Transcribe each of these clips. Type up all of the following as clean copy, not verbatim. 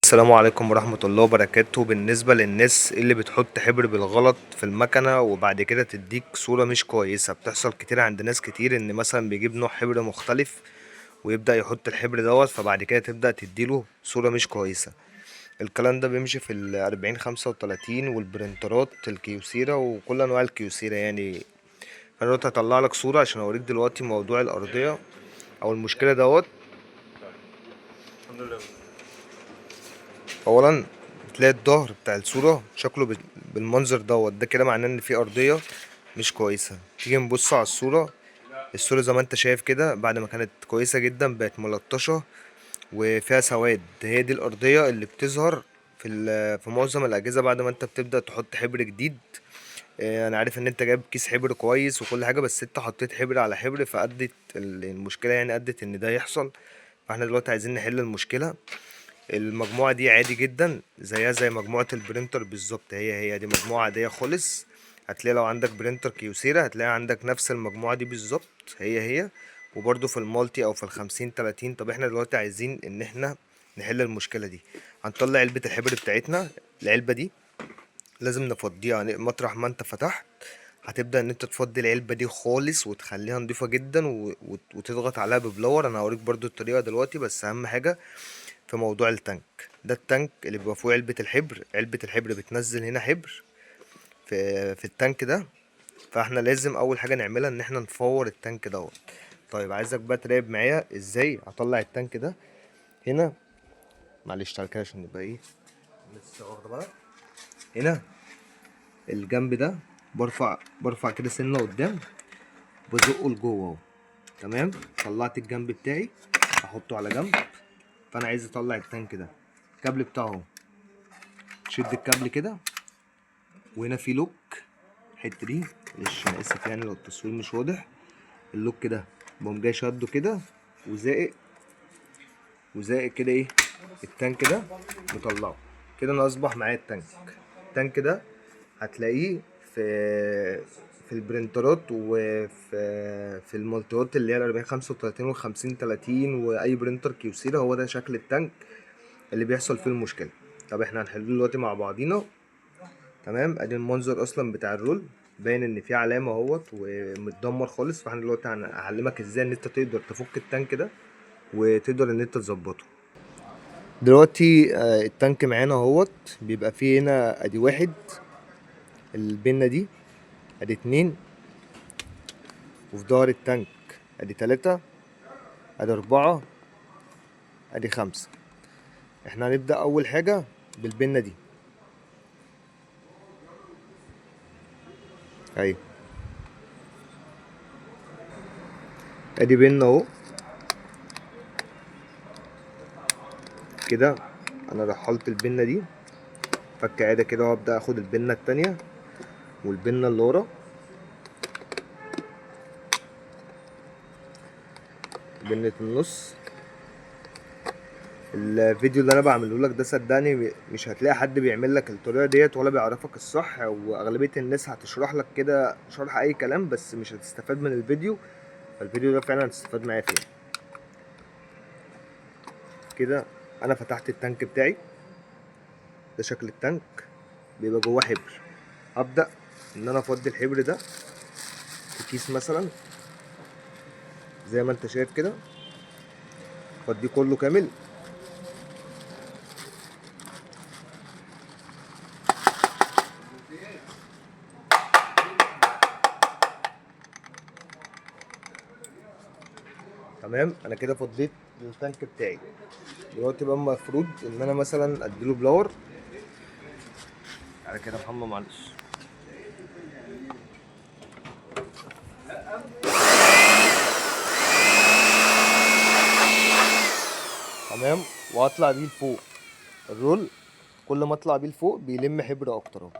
السلام عليكم ورحمة الله وبركاته. بالنسبة للناس اللي بتحط حبر بالغلط في المكنة وبعد كده تديك صورة مش كويسة، بتحصل كتير عند ناس كتير ان مثلا بيجيب نوع حبر مختلف ويبدأ يحط الحبر دوت، فبعد كده تبدأ تديله صورة مش كويسة. الكلام ده بيمشي في 40 35 والبرنترات الكيوسيرا وكل انواع الكيوسيرا يعني. انا دلوقتي هطلع لك صورة عشان اوريك دلوقتي موضوع الأرضية او المشكلة دوت. اولا تلاقي الظهر بتاع الصورة شكله بالمنظر دوت، ده كده معناه ان في ارضية مش كويسة. تيجي نبص على الصورة زي ما انت شايف كده، بعد ما كانت كويسة جدا بقت ملطشة وفيها سواد. هي دي الارضية اللي بتظهر في معظم الاجهزة بعد ما انت بتبدأ تحط حبر جديد. انا عارف ان انت جايب كيس حبر كويس وكل حاجة، بس انت حطيت حبر على حبر فأدت المشكلة، يعني أدت ان ده يحصل. فاحنا دلوقتي عايزين نحل المشكلة. المجموعة دي عادي جدا زيها زي مجموعة البرينتر بالظبط، هي دي مجموعة عادية خالص. هتلاقي لو عندك برينتر كيوسيرا هتلاقي عندك نفس المجموعة دي بالظبط، هي. وبرضو في المالتي او في ال50 30. طب احنا دلوقتي عايزين ان احنا نحل المشكلة دي. هنطلع علبة الحبر بتاعتنا. العلبة دي لازم نفضيها، يعني مطرح ما انت فتحت هتبدأ ان انت تفضي العلبة دي خالص وتخليها نضيفة جدا وتضغط عليها ببلور. انا هوريك برضو الطريقة دلوقتي، بس اهم حاجة في موضوع التانك ده، التانك اللي بيبقى فوق علبة الحبر بتنزل هنا حبر في التانك ده. فاحنا لازم اول حاجة نعملها ان احنا نفور التانك دوت. طيب عايزك بقى تراقب معايا ازاي هطلع التانك ده هنا. معلش تعالى كده عشان نبقى ايه لسه واخده بالك. هنا الجنب ده برفع كده سنة قدام، بزقه لجوه اهو. تمام، طلعت الجنب بتاعي احطه على جنب. فانا عايز اطلع التانك ده، الكابل بتاعه اهو. شد الكابل كده، وهنا في لوك الحته دي. معلش انا اسف يعني لو التصوير مش واضح. اللوك ده بقوم جاي شده كده وزائق كده ايه التانك ده، مطلعه كده. انا اصبح معايا التانك ده هتلاقيه في البرنترات وفي المالتيات اللي هي ال40 35 وال50 30 واي برنتر كيوسيرا. هو ده شكل التانك اللي بيحصل فيه المشكله. طب احنا هنحله دلوقتي مع بعضينا. تمام، ادي المنظر اصلا بتاع الرول، باين ان في علامه اهوت ومتدمر خالص. فاحنا دلوقتي هعلمك ازاي ان انت تقدر تفك التانك ده وتقدر ان انت تظبطه. دلوقتي التانك معانا اهوت، بيبقى فيه هنا ادي واحد البنه دي، ادي اتنين، وفي ظهر التانك ادي تلاتة، ادي اربعة، ادي خمسة. احنا هنبدأ اول حاجة بالبنة دي اهي. ادي بنة اهو كده. انا رحلت البنة دي فك عادة كده، وابدأ اخد البنة التانية والبنة اللي ورا، بنة النص. الفيديو اللي انا بعمله لك ده صدقني مش هتلاقي حد بيعمل لك الطريقة ديت ولا بيعرفك الصح، واغلبية الناس هتشرح لك كده شرح اي كلام بس مش هتستفاد من الفيديو. فالفيديو ده فعلا هتستفاد معايا فيه. كده انا فتحت التانك بتاعي، ده شكل التانك بيبقى جواه حبر. هبدأ ان انا افضي الحبر ده في كيس مثلا زي ما انت شايف كده، افضيه كله كامل. تمام، انا كده فضيت التانك بتاعي. دلوقتي بقى المفروض ان انا مثلا اديله بلور على كده. محمد معلش. تمام، واطلع بيه لفوق الرول. كل ما اطلع بيه لفوق بيلم حبر اكتر اهو.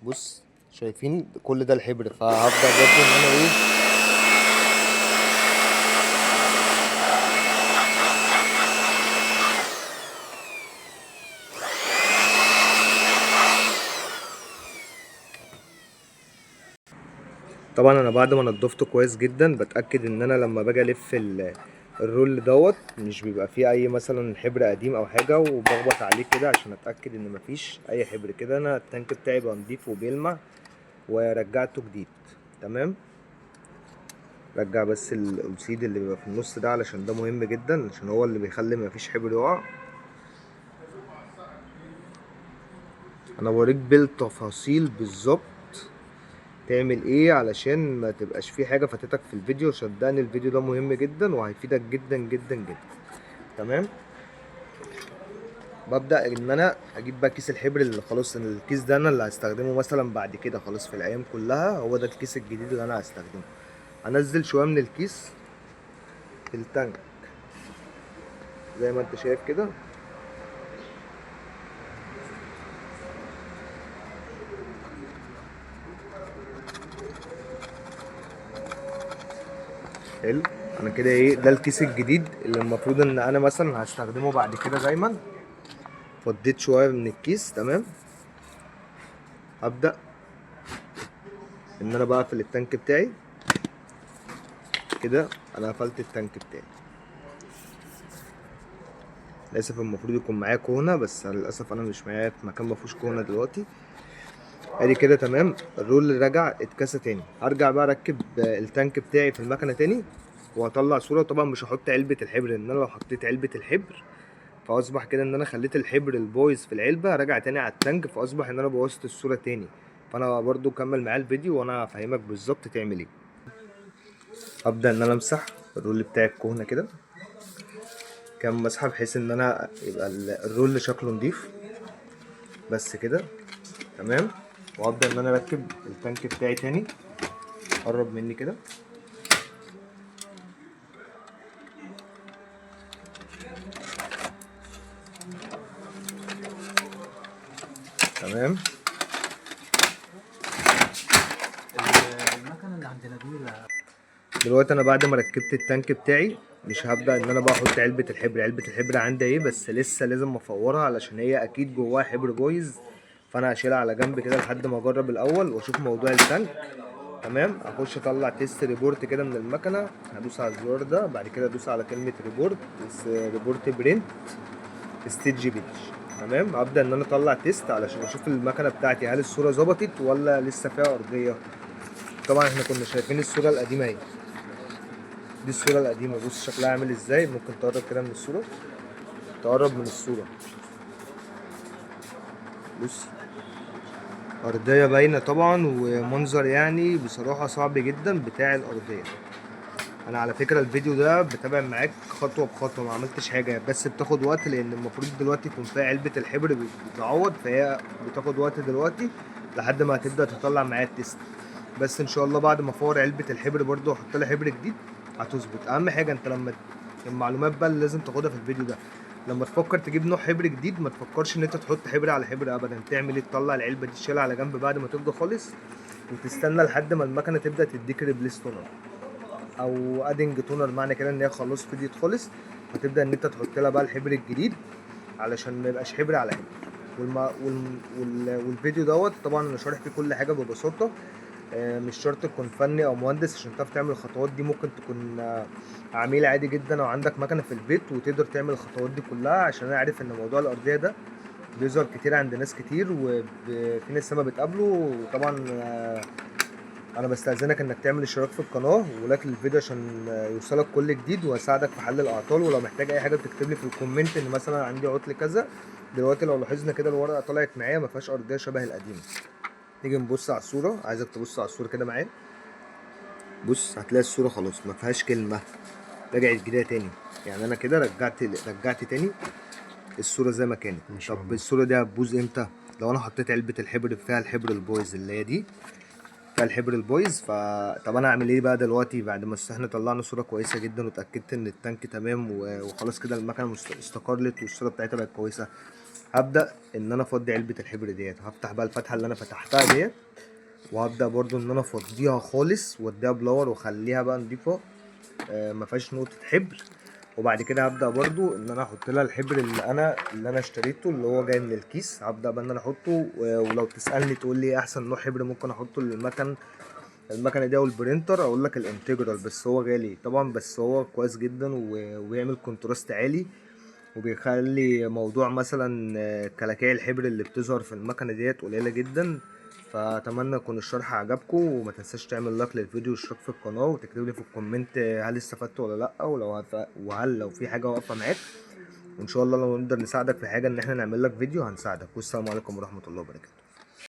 بص شايفين كل ده الحبر، فهبدأ برضه ان انا ايه. طبعا انا بعد ما نضفته كويس جدا بتأكد ان انا لما باجي الف الرول دوت مش بيبقى فيه اي مثلا حبر قديم او حاجه، وبخبط عليه كده عشان اتاكد ان مفيش اي حبر. كده انا التانك بتاعي بقى نضيف وبيلمع ورجعته جديد. تمام. رجع بس الأكسيد اللي بيبقى في النص ده علشان ده مهم جدا، عشان هو اللي بيخلي مفيش حبر يقع. انا بوريك بالتفاصيل بالظبط تعمل ايه علشان ما تبقاش في حاجه فاتتك في الفيديو. صدقني الفيديو ده مهم جدا وهيفيدك جدا جدا جدا. تمام. ببدأ ان انا اجيب بقى كيس الحبر اللي خلاص الكيس ده انا اللي هستخدمه مثلا بعد كده خلاص في الايام كلها، هو ده الكيس الجديد اللي انا هستخدمه. انزل شويه من الكيس في التانك زي ما انت شايف كده. حلو. انا كده ايه ده الكيس الجديد اللي المفروض ان انا مثلا هستخدمه بعد كده دايما. فضيت شويه من الكيس. تمام. هبدأ ان انا بقفل التانك بتاعي كده. انا قفلت التانك بتاعي. للاسف المفروض يكون معايا كونا، بس للاسف انا مش معايا في مكان مفيهوش كونا دلوقتي. ادي كده تمام. الرول رجع اتكسى تاني. هرجع بقى اركب التانك بتاعي في المكنه تاني وهطلع صوره. طبعا مش هحط علبه الحبر، لان انا لو حطيت علبه الحبر فاصبح كده ان انا خليت الحبر البويز في العلبه رجع تاني على التانك، فاصبح ان انا بوظت الصوره تاني. فانا برضو كمل معايا الفيديو وانا هفهمك بالظبط تعمل ايه. ابدا ان انا امسح الرول بتاعي الكهنه كده كام مسحه، بحيث ان انا يبقى الرول شكله نضيف بس كده. تمام. وابدا ان انا اركب التانك بتاعي تاني. قرب مني كده. تمام. المكنه اللي عند نبيل دلوقتي انا بعد ما ركبت التانك بتاعي مش هبدا ان انا بقى احط علبه الحبر. علبه الحبر عندي ايه بس لسه لازم افورها علشان هي اكيد جواها حبر بويز. فانا هشيلها على جنب كده لحد ما اجرب الاول واشوف موضوع التانك. تمام. اخش اطلع تيست ريبورت كده من المكنه. هدوس على الزرار ده، بعد كده ادوس على كلمه ريبورت. ريبورت برنت ستيج بيج. تمام. ابدا ان انا اطلع تيست علشان اشوف المكنه بتاعتي هل الصوره ظبطت ولا لسه فيها ارضيه. طبعا احنا كنا شايفين الصوره القديمه اهي. دي الصورة القديمة. بص شكلها عامل ازاي. ممكن تقرب كده من الصورة. تقرب من الصورة. بص أرضية باينة طبعا، ومنظر يعني بصراحة صعب جدا بتاع الأرضية. أنا على فكرة الفيديو ده بتابع معاك خطوة بخطوة، ما عملتش حاجة بس بتاخد وقت، لأن المفروض دلوقتي يكون فيها علبة الحبر بتعوض، فهي بتاخد وقت دلوقتي لحد ما هتبدأ تطلع معايا التيست. بس إن شاء الله بعد ما أفور علبة الحبر برضو وأحط لها حبر جديد هتظبط. أهم حاجة أنت لما المعلومات بقى اللي لازم تاخدها في الفيديو ده، لما تفكر تجيب نوع حبر جديد ما تفكرش ان انت تحط حبر على حبر ابدا. تعمل ايه؟ تطلع العلبه دي تشيلها على جنب بعد ما تفضى خالص، وتستنى لحد ما المكنه تبدا تديك ريبليس تونر او ادنج تونر، معنى كده ان هي خلاص فضيت خالص. فتبدا ان انت تحط لها بقى الحبر الجديد علشان ما يبقاش حبر على حبر. والفيديو دوت طبعا انا شارح فيه كل حاجه ببساطه. مش شرط تكون فني او مهندس عشان تعرف تعمل الخطوات دي. ممكن تكون عميل عادي جدا او عندك مكنه في البيت وتقدر تعمل الخطوات دي كلها، عشان انا عارف ان موضوع الارضيه ده بيظهر كتير عند ناس كتير وفي ناس ما بتقابله. وطبعا انا بستأذنك انك تعمل اشتراك في القناه ولايك للفيديو عشان يوصلك كل جديد، واساعدك في حل الاعطال. ولو محتاج اي حاجه بتكتب لي في الكومنت ان مثلا عندي عطل كذا. دلوقتي لو لاحظنا كده الورقه طلعت معايا ما فيهاش ارضيه شبه القديمه. نيجي نبص على الصوره. عايزك تبص على الصوره كده معايا. بص هتلاقي الصورة خلاص ما فيهاش كلمة. رجعت جديدة تاني. يعني انا كده رجعت تاني الصورة زي ما كانت. طب الصورة دي هتبوظ امتى؟ لو انا حطيت علبة الحبر فيها الحبر البويز اللي هي دي، فيها الحبر البويز. طب انا اعمل ايه بقى دلوقتي بعد ما احنا طلعنا صورة كويسة جدا واتأكدت ان التانك تمام وخلاص كده المكنة استقرت والصورة بتاعتها بقت كويسة؟ هبدأ ان انا افضي علبة الحبر ديت. هفتح بقى الفتحة اللي انا فتحتها ديت، وهبدأ برضو ان انا افضيها خالص واديها بلور واخليها بقى نضيفة ما فيهاش نقطة حبر. وبعد كده هبدأ برضو ان انا احط لها الحبر اللي انا اشتريته اللي هو جاي من الكيس. هبدأ بقى ان انا احطه. ولو تسألني تقول لي احسن نوع حبر ممكن احطه للمكن المكنه دي او البرينتر، اقول لك الانتجرال، بس هو غالي طبعا، بس هو كويس جدا وبيعمل كونتراست عالي، وبيخلي موضوع مثلا كلاكيع الحبر اللي بتظهر في المكنه ديت قليله جدا. فاتمنى يكون الشرح عجبكم، وما تنساش تعمل لايك للفيديو واشتراك في القناه، وتكتب لي في الكومنت هل استفدت ولا لا، وهل لو في حاجه واقفه معاك، وان شاء الله لو نقدر نساعدك في حاجه ان احنا نعمل لك فيديو هنساعدك. والسلام عليكم ورحمه الله وبركاته.